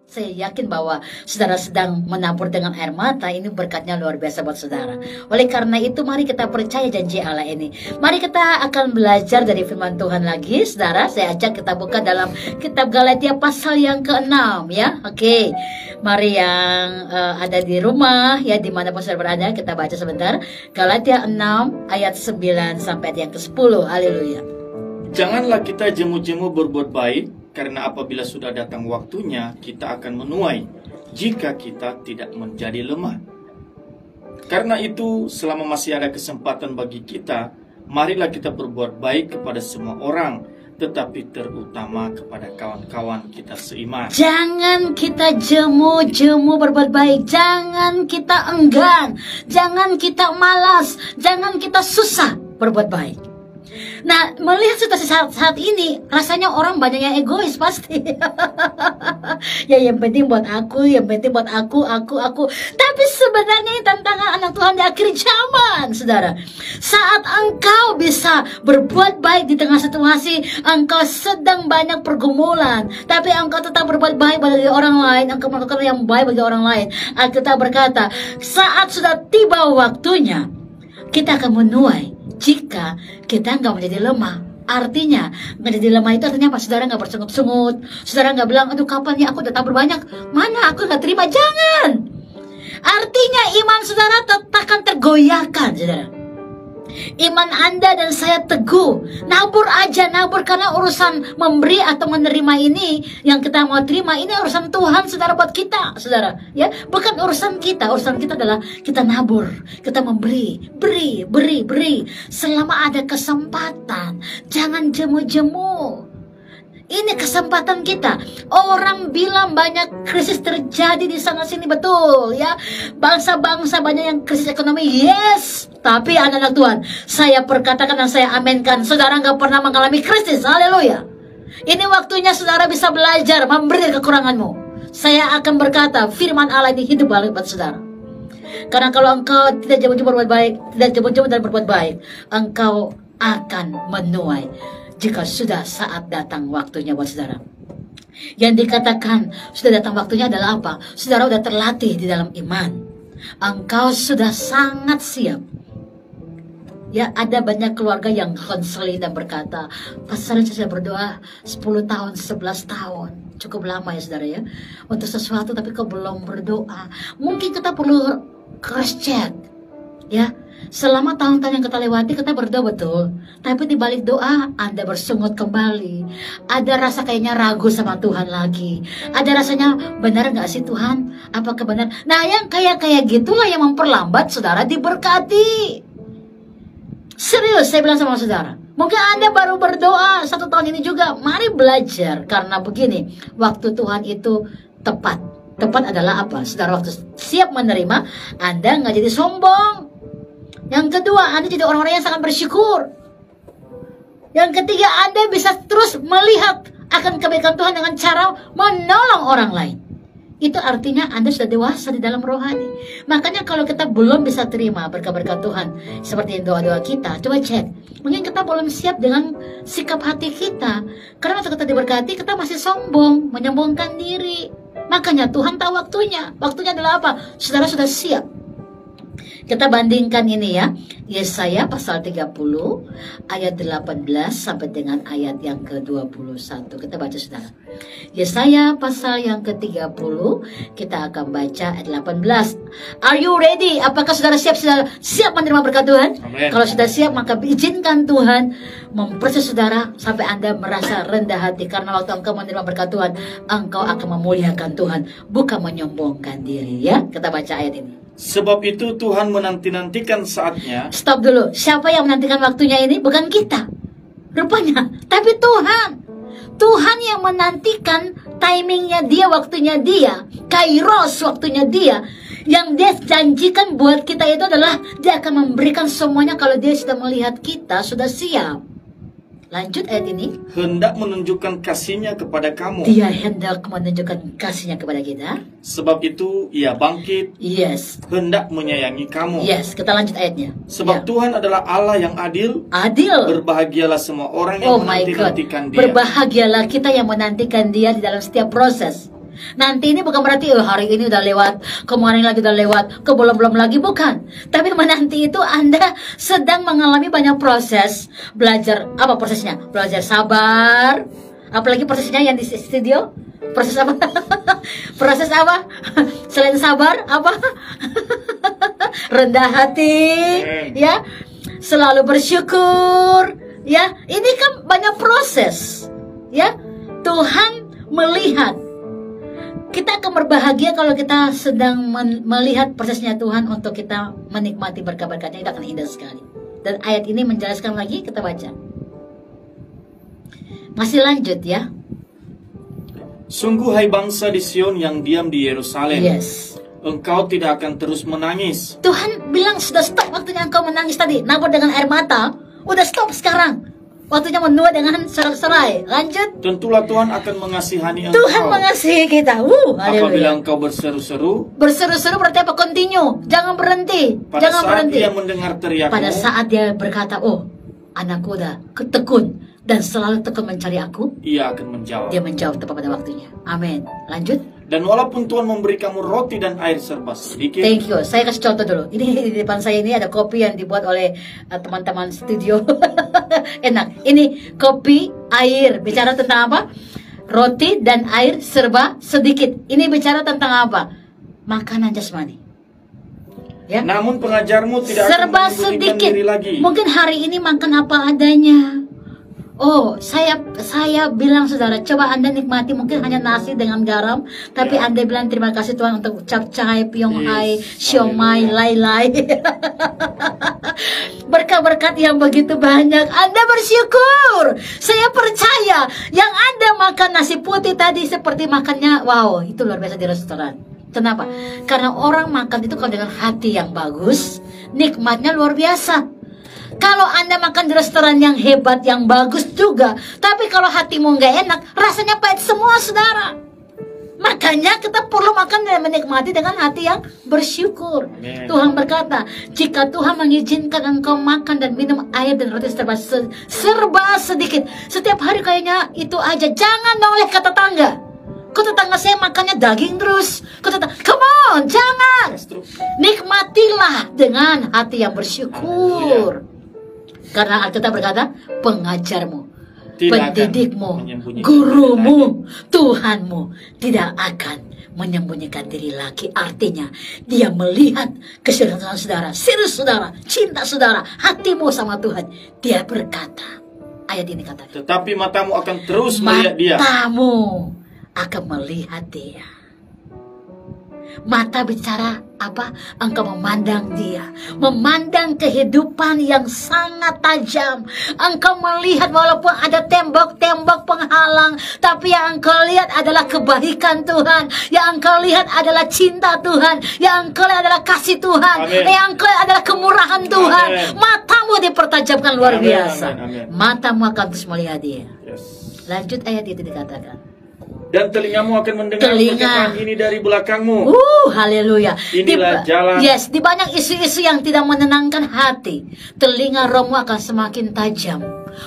Saya yakin bahwa saudara sedang menabur dengan air mata. Ini berkatnya luar biasa buat saudara. Oleh karena itu mari kita percaya janji Allah ini. Mari kita akan belajar dari firman Tuhan lagi. Saudara, saya ajak kita buka dalam kitab Galatia pasal yang ke-6 ya. Oke. Mari yang ada di rumah ya, dimanapun saudara berada, kita baca sebentar. Galatia 6 ayat 9 sampai ayat yang ke-10. Haleluya. Janganlah kita jemu-jemu berbuat baik, karena apabila sudah datang waktunya, kita akan menuai jika kita tidak menjadi lemah. Karena itu, selama masih ada kesempatan bagi kita, marilah kita berbuat baik kepada semua orang, tetapi terutama kepada kawan-kawan kita seiman. Jangan kita jemu-jemu berbuat baik. Jangan kita enggan. Jangan kita malas. Jangan kita susah berbuat baik. Nah, melihat situasi saat ini, rasanya orang banyak yang egois pasti. Ya, yang penting buat aku, yang penting buat aku. Tapi sebenarnya ini tantangan anak Tuhan di akhir zaman, saudara. Saat engkau bisa berbuat baik di tengah situasi, engkau sedang banyak pergumulan, tapi engkau tetap berbuat baik bagi orang lain, engkau melakukan yang baik bagi orang lain. Alkitab berkata, saat sudah tiba waktunya, kita akan menuai jika kita nggak menjadi lemah. Artinya menjadi lemah itu artinya apa? Saudara nggak bersungut-sungut. Saudara nggak bilang, aduh kapan ya aku udah tabur banyak, mana aku nggak terima. Jangan. Artinya iman saudara akan tergoyahkan, saudara. Iman Anda dan saya teguh. Nabur aja, nabur, karena urusan memberi atau menerima ini yang kita mau terima, ini urusan Tuhan, saudara, buat kita, saudara. Ya, bukan urusan kita. Urusan kita adalah kita nabur, kita memberi, beri. Selama ada kesempatan, jangan jemu-jemu. Ini kesempatan kita. Orang bilang banyak krisis terjadi di sana sini, betul ya. Bangsa-bangsa banyak yang krisis ekonomi, yes. Tapi anak-anak Tuhan, saya perkatakan dan saya aminkan, saudara nggak pernah mengalami krisis. Haleluya. Ini waktunya saudara bisa belajar memberi kekuranganmu. Saya akan berkata, firman Allah ini hidup balik buat saudara. Karena kalau engkau tidak jemu-jemu berbuat baik, tidak jemu-jemu dan berbuat baik, engkau akan menuai jika sudah saat datang waktunya buat saudara. Yang dikatakan sudah datang waktunya adalah apa? Saudara sudah terlatih di dalam iman. Engkau sudah sangat siap. Ya, ada banyak keluarga yang konseling dan berkata, Pastor, saya sudah berdoa 10 tahun, 11 tahun. Cukup lama ya saudara ya, untuk sesuatu tapi kau belum berdoa. Mungkin kita perlu cross check. Ya, selama tahun-tahun yang kita lewati kita berdoa betul, tapi di balik doa Anda bersungut kembali. Ada rasa kayaknya ragu sama Tuhan lagi. Ada rasanya, benar nggak sih Tuhan? Apakah benar? Nah, yang kayak gitulah yang memperlambat saudara diberkati. Serius, saya bilang sama saudara. Mungkin Anda baru berdoa 1 tahun ini juga. Mari belajar, karena begini, waktu Tuhan itu tepat. Tepat adalah apa? Saudara waktu siap menerima, Anda nggak jadi sombong. Yang kedua, Anda jadi orang-orang yang sangat bersyukur. Yang ketiga, Anda bisa terus melihat akan kebaikan Tuhan dengan cara menolong orang lain. Itu artinya Anda sudah dewasa di dalam rohani. Makanya kalau kita belum bisa terima berkat-berkat Tuhan, seperti doa-doa kita, coba cek. Mungkin kita belum siap dengan sikap hati kita. Karena waktu kita diberkati, kita masih sombong, menyombongkan diri. Makanya Tuhan tahu waktunya. Waktunya adalah apa? Saudara sudah siap. Kita bandingkan ini ya. Yesaya pasal 30 ayat 18 sampai dengan ayat yang ke-21. Kita baca saudara. Yesaya pasal yang ke-30, kita akan baca ayat 18. Are you ready? Apakah saudara siap menerima berkat Tuhan? Amen. Kalau sudah siap, maka izinkan Tuhan memproses saudara sampai Anda merasa rendah hati. Karena waktu engkau menerima berkat Tuhan, engkau akan memuliakan Tuhan, bukan menyombongkan diri ya. Kita baca ayat ini. Sebab itu Tuhan menanti-nantikan saatnya. Stop dulu. Siapa yang menantikan waktunya ini? Bukan kita, rupanya, tapi Tuhan. Tuhan yang menantikan timingnya dia, waktunya dia, kairos waktunya dia. Yang dia janjikan buat kita itu adalah dia akan memberikan semuanya kalau dia sudah melihat kita sudah siap. Lanjut ayat ini. Hendak menunjukkan kasihnya kepada kamu. Dia hendak menunjukkan kasihnya kepada kita. Sebab itu ia bangkit. Yes. Hendak menyayangi kamu. Yes, kita lanjut ayatnya. Sebab Tuhan adalah Allah yang adil. Adil. Berbahagialah semua orang yang menanti-nantikan dia. Berbahagialah kita yang menantikan dia di dalam setiap proses. Nanti ini bukan berarti hari ini udah lewat, kemarin lagi udah lewat, belum lagi, bukan. Tapi menanti itu Anda sedang mengalami banyak proses belajar. Apa prosesnya? Belajar sabar. Apalagi prosesnya yang di studio? Proses apa? Proses apa? Selain sabar, apa? Rendah hati, ya. Selalu bersyukur, ya. Ini kan banyak proses, ya. Tuhan melihat. Kita akan berbahagia kalau kita sedang melihat prosesnya Tuhan untuk kita menikmati berkat-berkatnya. Itu akan indah sekali. Dan ayat ini menjelaskan lagi, kita baca. Masih lanjut ya. Sungguh hai bangsa di Sion yang diam di Yerusalem. Yes. Engkau tidak akan terus menangis. Tuhan bilang sudah stop waktunya engkau menangis tadi. Nabur dengan air mata. Udah stop sekarang. Waktunya menua dengan sorak-sorai. Lanjut. Tentulah Tuhan akan mengasihani engkau. Tuhan mengasihi kita. Apabila engkau berseru-seru. Berseru-seru berarti apa? Continue. Jangan berhenti. Pada Jangan saat berhenti. dia mendengar teriakmu. Pada saat dia berkata, oh anakku udah ketekun dan selalu tekun mencari aku, ia akan menjawab. Dia menjawab tepat pada waktunya. Amin. Lanjut. Dan walaupun Tuhan memberi kamu roti dan air serba sedikit. Thank you. Saya kasih contoh dulu. Ini di depan saya ini ada kopi yang dibuat oleh teman-teman studio. Enak. Ini kopi, air. Bicara tentang apa? Roti dan air serba sedikit. Ini bicara tentang apa? Makanan jasmani. Ya. Namun pengajarmu tidak serba akan menyembunyikan sedikit. diri lagi. Mungkin hari ini makan apa adanya. Oh, saya bilang saudara, coba Anda nikmati mungkin hanya nasi dengan garam, tapi Anda bilang terima kasih Tuhan untuk capcay, pyonghai, siomay, lai-lai. Berkat-berkat yang begitu banyak. Anda bersyukur. Saya percaya yang Anda makan nasi putih tadi seperti makannya, wow, itu luar biasa di restoran. Kenapa? Karena orang makan itu kalau dengan hati yang bagus, nikmatnya luar biasa. Kalau Anda makan di restoran yang hebat, yang bagus juga, tapi kalau hatimu nggak enak, rasanya pahit semua, saudara. Makanya kita perlu makan dan menikmati dengan hati yang bersyukur. Amen. Tuhan berkata, jika Tuhan mengizinkan engkau makan dan minum air dan roti serba sedikit, setiap hari kayaknya itu aja, jangan noleh ke tetangga. Ke tetangga saya makannya daging terus. Come on, jangan. Nikmatilah dengan hati yang bersyukur. Karena Alkitab berkata, pengajarmu, pendidikmu, gurumu, Tuhanmu tidak akan menyembunyikan diri lagi. Artinya, dia melihat keseriusan saudara, serius saudara, cinta saudara, hatimu sama Tuhan. Dia berkata, ayat ini kata, tetapi matamu akan terus melihat dia. Matamu akan melihat dia. Mata bicara apa? Engkau memandang dia, memandang kehidupan yang sangat tajam. Engkau melihat walaupun ada tembok-tembok penghalang, tapi yang engkau lihat adalah kebaikan Tuhan. Yang engkau lihat adalah cinta Tuhan. Yang engkau lihat adalah kasih Tuhan. Amen. Yang engkau lihat adalah kemurahan Tuhan. Amen. Matamu dipertajamkan luar Amen, biasa. amen, amen. Matamu akan terus melihat dia. Yes. Lanjut ayat itu dikatakan. Dan telingamu akan mendengar perkataan ini dari belakangmu. Haleluya. Inilah jalan. Yes, di banyak isu-isu yang tidak menenangkan hati, telinga rohmu akan semakin tajam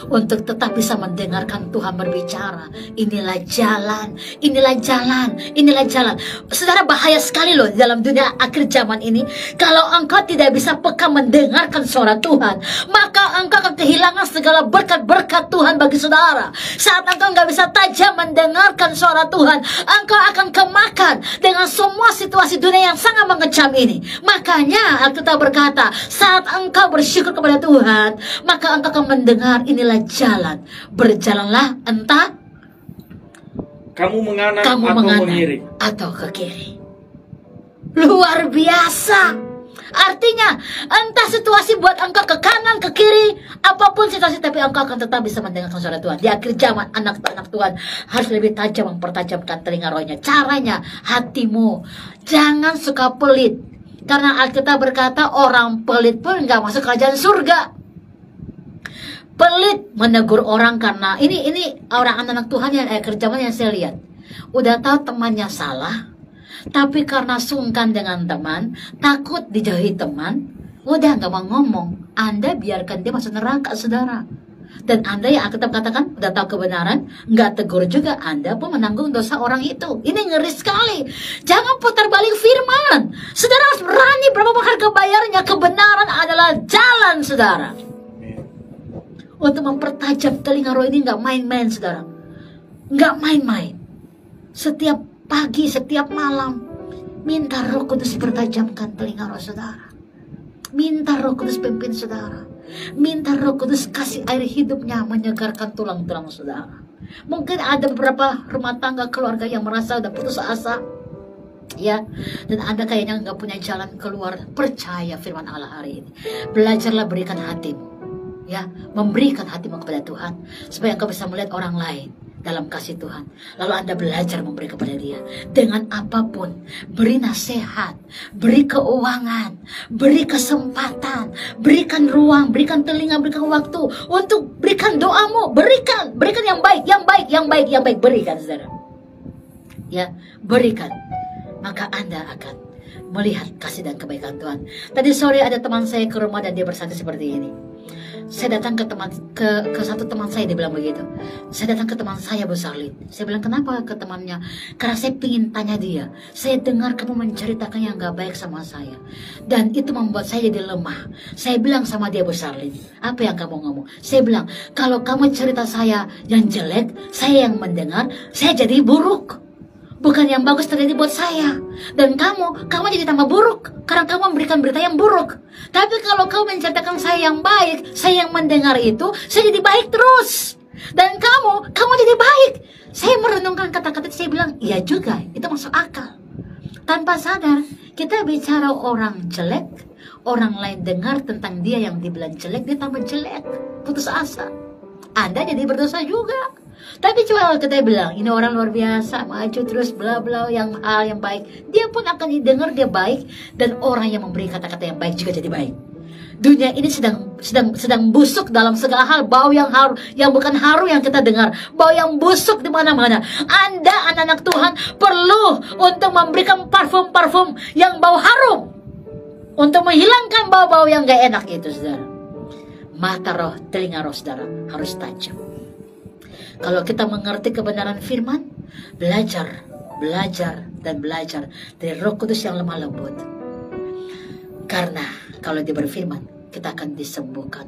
untuk tetap bisa mendengarkan Tuhan berbicara. Inilah jalan, inilah jalan, inilah jalan. Saudara, bahaya sekali loh dalam dunia akhir zaman ini. Kalau engkau tidak bisa peka mendengarkan suara Tuhan, maka engkau akan kehilangan segala berkat-berkat Tuhan bagi saudara. Saat engkau nggak bisa tajam mendengarkan suara Tuhan, engkau akan kemakan dengan semua situasi dunia yang sangat mengecam ini. Makanya Alkitab berkata, saat engkau bersyukur kepada Tuhan, maka engkau akan mendengar inilah jalan. Berjalanlah entah kamu menganan atau ke kiri. Luar biasa. Artinya, entah situasi buat engkau ke kanan, ke kiri, apapun situasi, tapi engkau akan tetap bisa mendengarkan suara Tuhan. Di akhir zaman, anak-anak Tuhan harus lebih tajam mempertajamkan telinga rohnya. Caranya, hatimu. Jangan suka pelit. Karena Alkitab berkata, orang pelit pun gak masuk kerajaan surga. Pelit menegur orang karena ini orang anak-anak Tuhan yang akhir zaman yang saya lihat. Udah tahu temannya salah, tapi karena sungkan dengan teman, takut dijauhi teman, udah gak mau ngomong. Anda biarkan dia masuk neraka, saudara. Dan Anda yang Alkitab katakan udah tahu kebenaran, nggak tegur juga, Anda pun menanggung dosa orang itu. Ini ngeri sekali. Jangan putar balik firman. Saudara harus berani berapa harga bayarnya. Kebenaran adalah jalan, saudara. Untuk mempertajam telinga roh ini nggak main-main, saudara. Nggak main-main. Setiap pagi, setiap malam, minta Roh Kudus pertajamkan telinga roh saudara. Minta Roh Kudus pimpin saudara. Minta Roh Kudus kasih air hidupnya menyegarkan tulang-tulang saudara. Mungkin ada beberapa rumah tangga keluarga yang merasa udah putus asa, ya, dan Anda kayaknya nggak punya jalan keluar. Percaya firman Allah hari ini. Belajarlah berikan hatimu, ya, memberikan hatimu kepada Tuhan supaya engkau bisa melihat orang lain dalam kasih Tuhan. Lalu Anda belajar memberi kepada dia dengan apapun. Beri nasihat, beri keuangan, beri kesempatan, berikan ruang, berikan telinga, berikan waktu untuk berikan doamu. Berikan yang baik, yang baik, yang baik, yang baik. Berikan, saudara. Ya, berikan. Maka Anda akan melihat kasih dan kebaikan Tuhan. Tadi sore ada teman saya ke rumah dan dia berkata seperti ini. Saya datang ke satu teman saya, dia bilang begitu. Saya datang ke teman saya, Bu Sarlin. Saya bilang, kenapa ke temannya? Karena saya ingin tanya dia. Saya dengar kamu menceritakan yang gak baik sama saya. Dan itu membuat saya jadi lemah. Saya bilang sama dia, Bu Sarlin, apa yang kamu ngomong? Saya bilang, kalau kamu cerita saya yang jelek, saya yang mendengar, saya jadi buruk. Bukan yang bagus terjadi buat saya. Dan kamu jadi tambah buruk karena kamu memberikan berita yang buruk. Tapi kalau kamu menceritakan saya yang baik, saya yang mendengar itu, saya jadi baik terus. Dan kamu jadi baik. Saya merenungkan kata-kata itu, saya bilang, iya juga, itu masuk akal. Tanpa sadar, kita bicara orang jelek, orang lain dengar tentang dia yang dibilang jelek, dia tambah jelek, putus asa. Anda jadi berdosa juga. Tapi coba kita bilang, ini orang luar biasa, maju terus, bla bla, hal yang baik, dia pun akan didengar dia baik, dan orang yang memberi kata-kata yang baik juga jadi baik. Dunia ini sedang busuk dalam segala hal, bau yang harum, yang bukan harum yang kita dengar, bau yang busuk di mana-mana. Anda anak-anak Tuhan perlu untuk memberikan parfum-parfum yang bau harum, untuk menghilangkan bau-bau yang gak enak itu, saudara. Mata roh, telinga roh saudara harus tajam. Kalau kita mengerti kebenaran firman, belajar dan belajar dari Roh Kudus yang lemah lembut. Karena kalau dia berfirman, kita akan disembuhkan.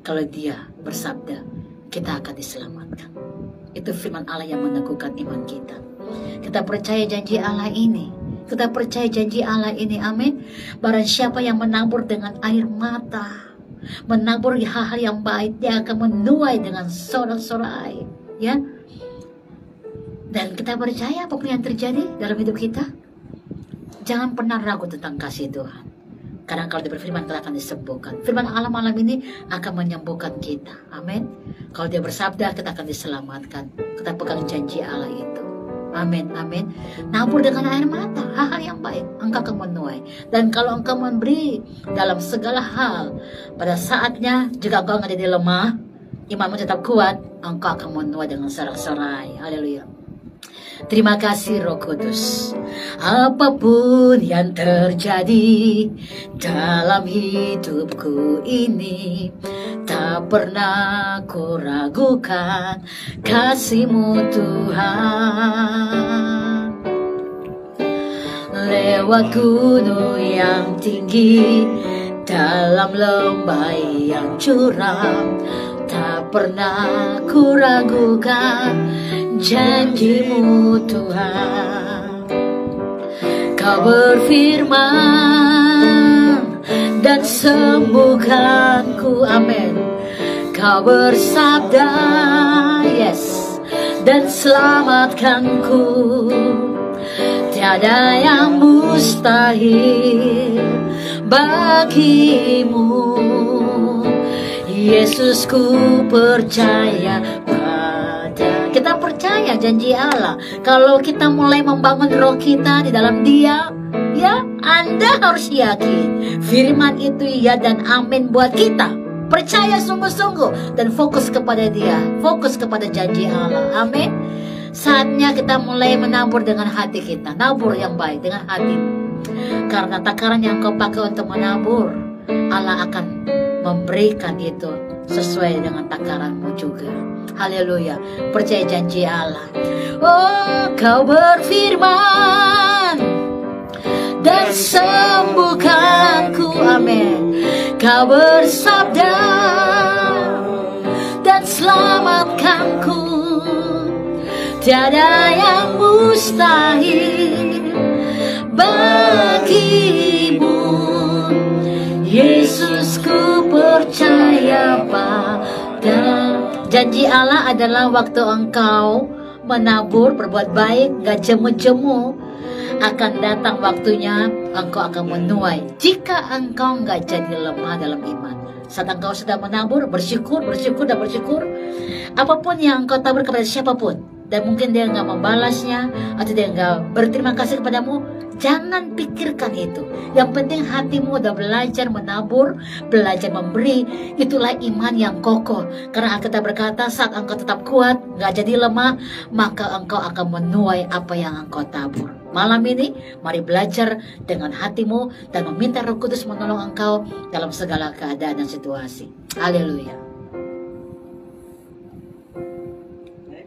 Kalau dia bersabda, kita akan diselamatkan. Itu firman Allah yang meneguhkan iman kita. Kita percaya janji Allah ini. Kita percaya janji Allah ini, amin. Barang siapa yang menabur dengan air mata, menabur hal-hal yang baik, dia akan menuai dengan sorak-sorai, ya. Dan kita percaya apapun yang terjadi dalam hidup kita, jangan pernah ragu tentang kasih Tuhan. Karena kalau dia berfirman, kita akan disembuhkan. Firman Allah malam ini akan menyembuhkan kita, amin. Kalau dia bersabda, kita akan diselamatkan. Kita pegang janji Allah itu, amin, amin. Nabur dengan air mata, hal-hal yang baik, engkau akan menuai. Dan kalau engkau memberi dalam segala hal, pada saatnya jika engkau nggak jadi lemah, imanmu tetap kuat, engkau akan menuai dengan sorak-sorai. Haleluya. Terima kasih Roh Kudus. Apapun yang terjadi dalam hidupku ini, tak pernah ku ragukan kasih-Mu Tuhan. Lewat gunung yang tinggi, dalam lembah yang curam, tak pernah ku ragukan janji-Mu Tuhan. Kau berfirman dan sembuhkanku, amin. Kau bersabda, yes, dan selamatkanku. Tiada yang mustahil bagimu. Yesus, ku percaya pada. Kita percaya janji Allah. Kalau kita mulai membangun roh kita di dalam Dia, ya, Anda harus yakin firman itu ya dan amin buat kita. Percaya sungguh-sungguh dan fokus kepada Dia, fokus kepada janji Allah, amin. Saatnya kita mulai menabur dengan hati kita, nabur yang baik dengan hati. Karena takaran yang kau pakai untuk menabur, Allah akan memberikan itu sesuai dengan takaranmu juga. Haleluya. Percaya janji Allah. Oh, kau berfirman dan sembuhkanku. Amin. Kau bersabda dan selamatkanku. Tiada yang mustahil bagimu. Yesus, ku percaya pada. Janji Allah adalah waktu engkau menabur, berbuat baik, gak jemu-jemu, akan datang waktunya engkau akan menuai. Jika engkau gak jadi lemah dalam iman, saat engkau sudah menabur, bersyukur, dan bersyukur. Apapun yang engkau tabur kepada siapapun, dan mungkin dia nggak membalasnya, atau dia nggak berterima kasih kepadamu, jangan pikirkan itu. Yang penting hatimu udah belajar menabur, belajar memberi. Itulah iman yang kokoh. Karena Alkitab berkata, saat engkau tetap kuat, nggak jadi lemah, maka engkau akan menuai apa yang engkau tabur. Malam ini, mari belajar dengan hatimu dan meminta Roh Kudus menolong engkau dalam segala keadaan dan situasi. Haleluya.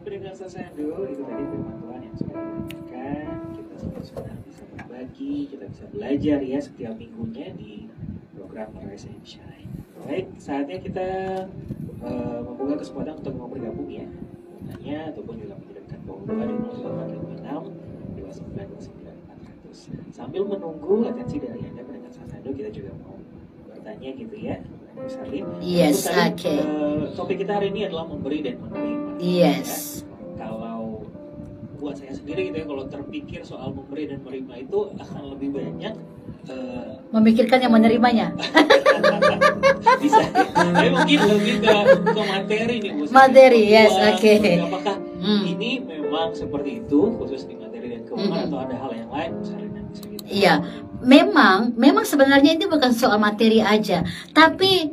Pendengar Sasando, itu tadi firman Tuhan yang sudah dibagikan. Kita sudah bisa berbagi, kita bisa belajar ya setiap minggunya di program Rise and Shine. Baik, saatnya kita membuka kesempatan untuk mau bergabung ya, tanya ataupun juga mengirimkan doa di 0856 2929 400. Sambil menunggu atensi dari Anda pendengar Sasando, kita juga mau bertanya gitu ya, Bu Sarlin. Yes, oke. Topik kita hari ini adalah memberi dan menerima. Yes. Ya, kalau buat saya sendiri gitu ya, kalau terpikir soal memberi dan menerima itu akan lebih banyak memikirkan yang menerimanya. Bisa, tapi mungkin lebih ke materi nih, Bu. Materi, yes, oke. Apakah ini memang seperti itu khusus di materi dan keuangan atau ada hal yang lain, Bu Sarlin, yang bisa kita? Iya, memang sebenarnya ini bukan soal materi aja, tapi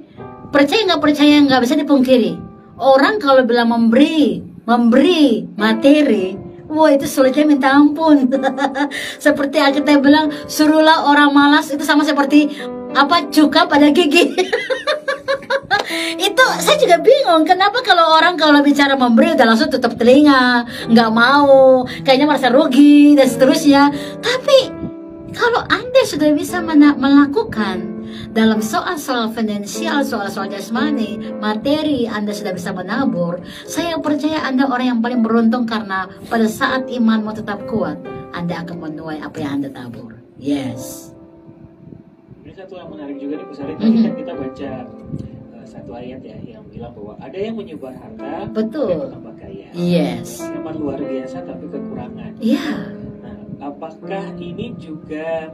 percaya nggak bisa dipungkiri. Orang kalau bilang memberi materi, wah itu sulitnya minta ampun. Seperti kita bilang, suruhlah orang malas, itu sama seperti cuka pada gigi. Itu saya juga bingung, kenapa kalau bicara memberi udah langsung tutup telinga, nggak mau, kayaknya merasa rugi dan seterusnya. Tapi kalau Anda sudah bisa melakukan dalam soal-soal finansial, soal-soal jasmani, materi, Anda sudah bisa menabur, saya percaya Anda orang yang paling beruntung, karena pada saat imanmu tetap kuat, Anda akan menuai apa yang Anda tabur. Yes. Ini satu yang menarik juga nih, Bu Sarlin. Tadi kan kita baca satu ayat ya yang bilang bahwa ada yang menyebar harta, betul, dan bertambah kaya. Yes. Memang luar biasa tapi kekurangan. Iya. Nah, apakah ini juga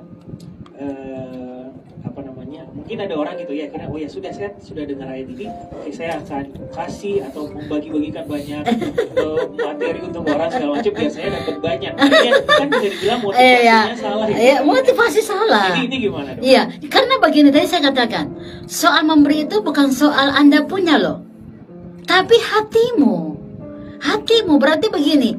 mungkin ada orang gitu ya, kira oh ya sudah, saya sudah dengar ayat ini, oke, saya akan kasih atau membagi-bagikan banyak materi untuk orang segala macam biar saya dapat banyak. Kan bisa dibilang motivasinya salah ya. Iya, motivasi salah. Ini gimana dong? Iya, karena begini tadi saya katakan, soal memberi itu bukan soal Anda punya loh, tapi hatimu. Hatimu berarti begini,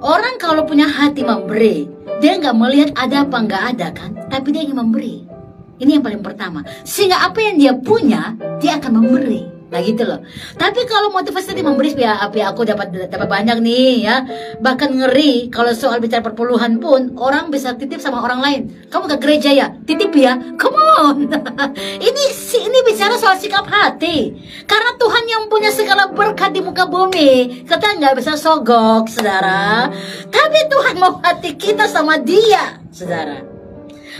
orang kalau punya hati memberi, dia nggak melihat ada apa nggak ada kan, tapi dia ingin memberi. Ini yang paling pertama. Sehingga apa yang dia punya, dia akan memberi. Nah gitu loh. Tapi kalau motivasi tadi memberi, ya aku dapat banyak nih ya. Bahkan ngeri kalau soal bicara perpuluhan pun, orang bisa titip sama orang lain. Kamu ke gereja ya? Titip ya? Come on. Ini bicara soal sikap hati. Karena Tuhan yang punya segala berkat di muka bumi, kita nggak bisa sogok, saudara. Tapi Tuhan mau hati kita sama Dia, saudara.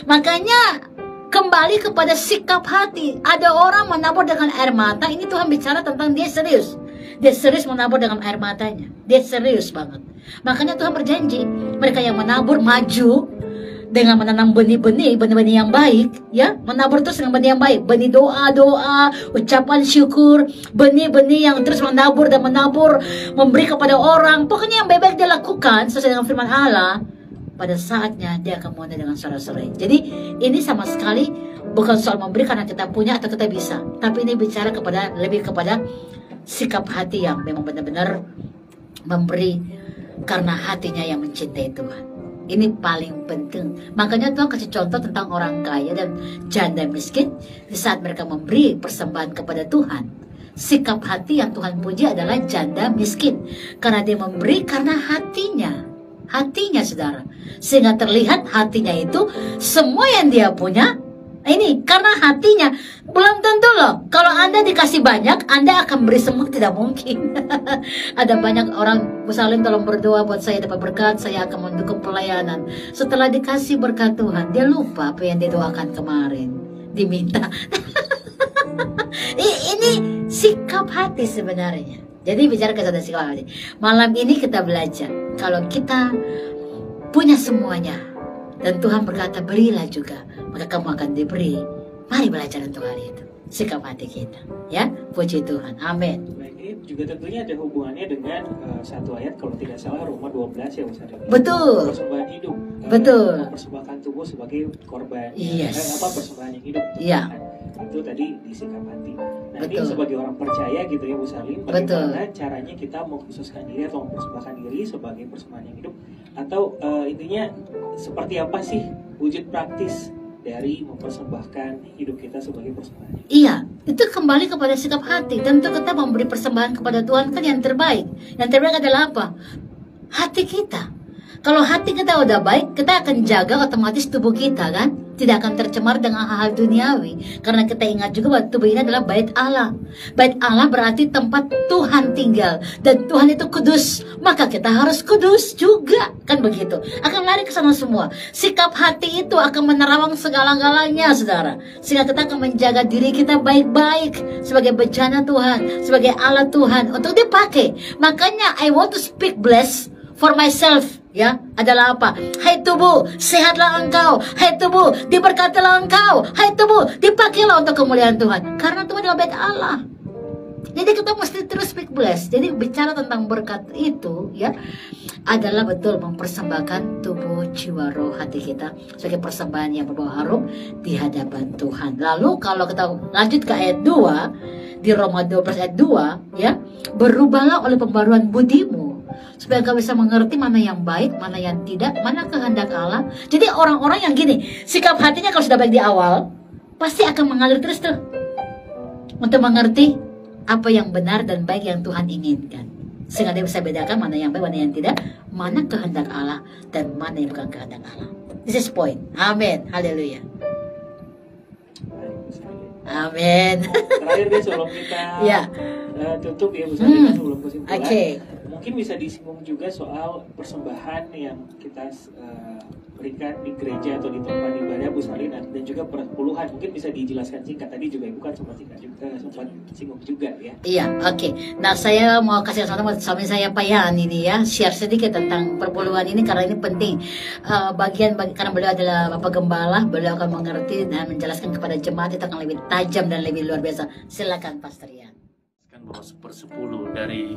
Makanya kembali kepada sikap hati. Ada orang menabur dengan air mata. Ini Tuhan bicara tentang dia serius. Dia serius menabur dengan air matanya. Dia serius banget. Makanya Tuhan berjanji, mereka yang menabur maju dengan menanam benih-benih yang baik, ya, menabur terus dengan benih yang baik, benih doa, ucapan syukur, benih-benih yang terus menabur, memberi kepada orang. Pokoknya yang baik-baik dia lakukan sesuai dengan firman Allah. Pada saatnya dia akan memenuhi dengan sorak-sorai. Jadi ini sama sekali bukan soal memberi karena kita punya atau kita bisa, tapi ini bicara lebih kepada sikap hati yang memang benar-benar memberi karena hatinya yang mencintai Tuhan. Ini paling penting. Makanya Tuhan kasih contoh tentang orang kaya dan janda miskin di saat mereka memberi persembahan kepada Tuhan. sikap hati yang Tuhan puji adalah janda miskin. Karena dia memberi karena hatinya saudara. Sehingga terlihat hatinya itu semua yang dia punya, ini karena hatinya. Belum tentu loh, kalau Anda dikasih banyak, Anda akan beri semua, tidak mungkin. Ada banyak orang, Bu Salim tolong berdoa buat saya dapat berkat, saya akan mendukung pelayanan. Setelah dikasih berkat Tuhan, dia lupa apa yang dia doakan kemarin, diminta. Ini sikap hati sebenarnya. Jadi bicara kesadaran sikap hati. Malam ini kita belajar, kalau kita punya semuanya dan Tuhan berkata berilah juga, maka kamu akan diberi. Mari belajar untuk hal itu, sikap hati kita, ya. Puji Tuhan, amin. Nah, ini juga tentunya ada hubungannya dengan satu ayat kalau tidak salah Roma 12 ya Ustaz. Betul. Persembahan hidup. Betul. Mempersembahkan tubuh sebagai korban. Yes. Persembahan yang hidup. Iya. Nah, itu tadi di sikap hati. Nah, Betul. ini sebagai orang percaya gitu ya Bu Salim, bagaimana caranya kita mengkhususkan diri atau mempersembahkan diri sebagai persembahan yang hidup, atau intinya seperti apa sih wujud praktis dari mempersembahkan hidup kita sebagai persembahan? Iya, itu kembali kepada sikap hati. Tentu kita memberi persembahan kepada Tuhan kan yang terbaik. Yang terbaik adalah apa? Hati kita. Kalau hati kita udah baik, kita akan jaga otomatis tubuh kita kan, tidak akan tercemar dengan hal-hal duniawi. Karena kita ingat juga bahwa tubuh ini adalah bait Allah. Bait Allah berarti tempat Tuhan tinggal, dan Tuhan itu kudus, maka kita harus kudus juga, kan begitu. Akan lari ke sana semua. Sikap hati itu akan menerawang segala-galanya, saudara. Sehingga kita akan menjaga diri kita baik-baik sebagai bejana Tuhan, sebagai alat Tuhan untuk dipakai. Makanya I want to speak bless for myself. Ya, adalah apa? Hai tubuh, sehatlah engkau. Hai tubuh, diberkatilah engkau. Hai tubuh, dipakailah untuk kemuliaan Tuhan. Karena Tuhan adalah bait Allah. Jadi kita mesti terus speak bless. Jadi bicara tentang berkat itu, ya, adalah betul mempersembahkan tubuh, jiwa, roh, hati kita sebagai persembahan yang berbau harum di hadapan Tuhan. Lalu kalau kita lanjut ke ayat 2 di Roma 12 ayat 2, ya, berubahlah oleh pembaruan budimu, supaya kau bisa mengerti mana yang baik, mana yang tidak, mana kehendak Allah. Jadi orang-orang yang gini, sikap hatinya kalau sudah baik di awal, pasti akan mengalir terus tuh untuk mengerti apa yang benar dan baik yang Tuhan inginkan. Sehingga dia bisa bedakan mana yang baik, mana yang tidak, mana kehendak Allah dan mana yang bukan kehendak Allah. This is point. Amin. Haleluya. Amin. Terakhir deh sebelum kita Ya. tutup ya Bu Salim, sebelum kesimpulan. Oke. Mungkin bisa disinggung juga soal persembahan yang kita berikan di gereja atau di tempat ibadah Bu Salim, dan juga perpuluhan. Mungkin bisa dijelaskan singkat, tadi juga Ibu kan sempat singgung juga ya. Iya, oke. Nah, saya mau kasih contoh suami saya Pak Yan ini ya, share sedikit tentang perpuluhan ini karena ini penting. Karena beliau adalah Bapak Gembala, beliau akan mengerti dan menjelaskan kepada jemaat itu akan lebih tajam dan lebih luar biasa. Silakan Pastor Yan. Kan bahwa 1/10 dari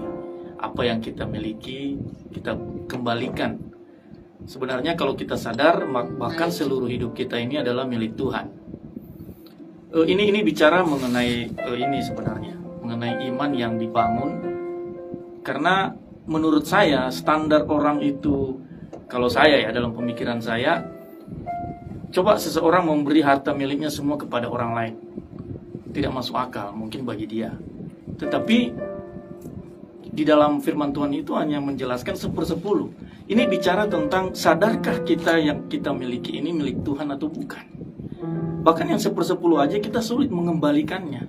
apa yang kita miliki kita kembalikan. Sebenarnya kalau kita sadar, bahkan seluruh hidup kita ini adalah milik Tuhan. Ini bicara mengenai ini sebenarnya, mengenai iman yang dibangun. Karena menurut saya standar orang itu, kalau saya ya dalam pemikiran saya, coba seseorang memberi harta miliknya semua kepada orang lain, tidak masuk akal mungkin bagi dia. Tetapi di dalam firman Tuhan itu hanya menjelaskan 1/10. Ini bicara tentang sadarkah kita yang kita miliki ini milik Tuhan atau bukan. Bahkan yang 1/10 aja kita sulit mengembalikannya.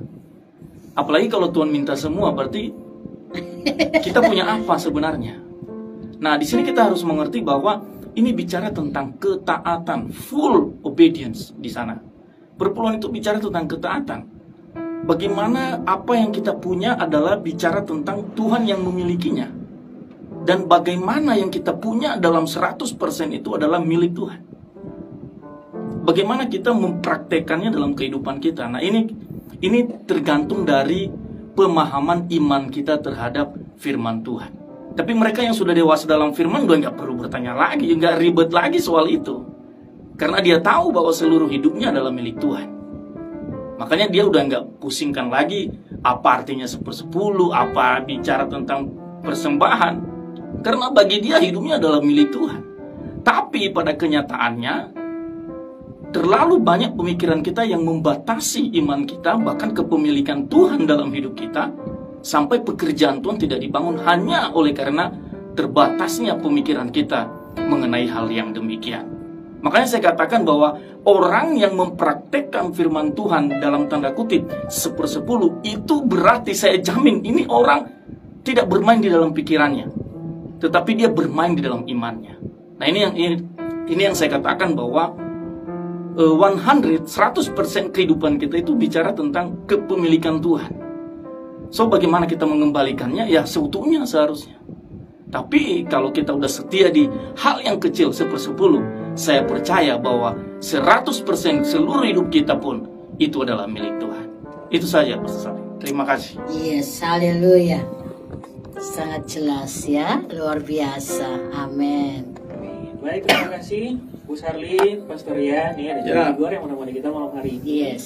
Apalagi kalau Tuhan minta semua, berarti kita punya apa sebenarnya. Nah, di sini kita harus mengerti bahwa ini bicara tentang ketaatan, full obedience di sana. Perpuluhan itu bicara tentang ketaatan. Bagaimana apa yang kita punya adalah bicara tentang Tuhan yang memilikinya. Dan bagaimana yang kita punya dalam 100% itu adalah milik Tuhan. Bagaimana kita mempraktekannya dalam kehidupan kita. Nah, ini tergantung dari pemahaman iman kita terhadap firman Tuhan. Tapi mereka yang sudah dewasa dalam firman udah nggak perlu bertanya lagi, nggak ribet lagi soal itu. Karena dia tahu bahwa seluruh hidupnya adalah milik Tuhan. Makanya dia udah nggak pusingkan lagi apa artinya 1/10, apa bicara tentang persembahan. Karena bagi dia hidupnya adalah milik Tuhan. Tapi pada kenyataannya terlalu banyak pemikiran kita yang membatasi iman kita, bahkan kepemilikan Tuhan dalam hidup kita, sampai pekerjaan Tuhan tidak dibangun hanya oleh karena terbatasnya pemikiran kita mengenai hal yang demikian. Makanya saya katakan bahwa orang yang mempraktekkan firman Tuhan dalam tanda kutip 1/10, itu berarti saya jamin ini orang tidak bermain di dalam pikirannya, tetapi dia bermain di dalam imannya. Nah, ini yang saya katakan bahwa 100% kehidupan kita itu bicara tentang kepemilikan Tuhan. So, bagaimana kita mengembalikannya? Ya, seutuhnya seharusnya. Tapi kalau kita udah setia di hal yang kecil 1/10, saya percaya bahwa 100% seluruh hidup kita pun itu adalah milik Tuhan. Itu saja, Pastor Saleh. Terima kasih. Yes, haleluya. Sangat jelas ya, luar biasa. Amin. Baik, terima kasih Bu Sarli, Pastor Rian. Ini ada juga yang menemani kita malam hari ini. Yes.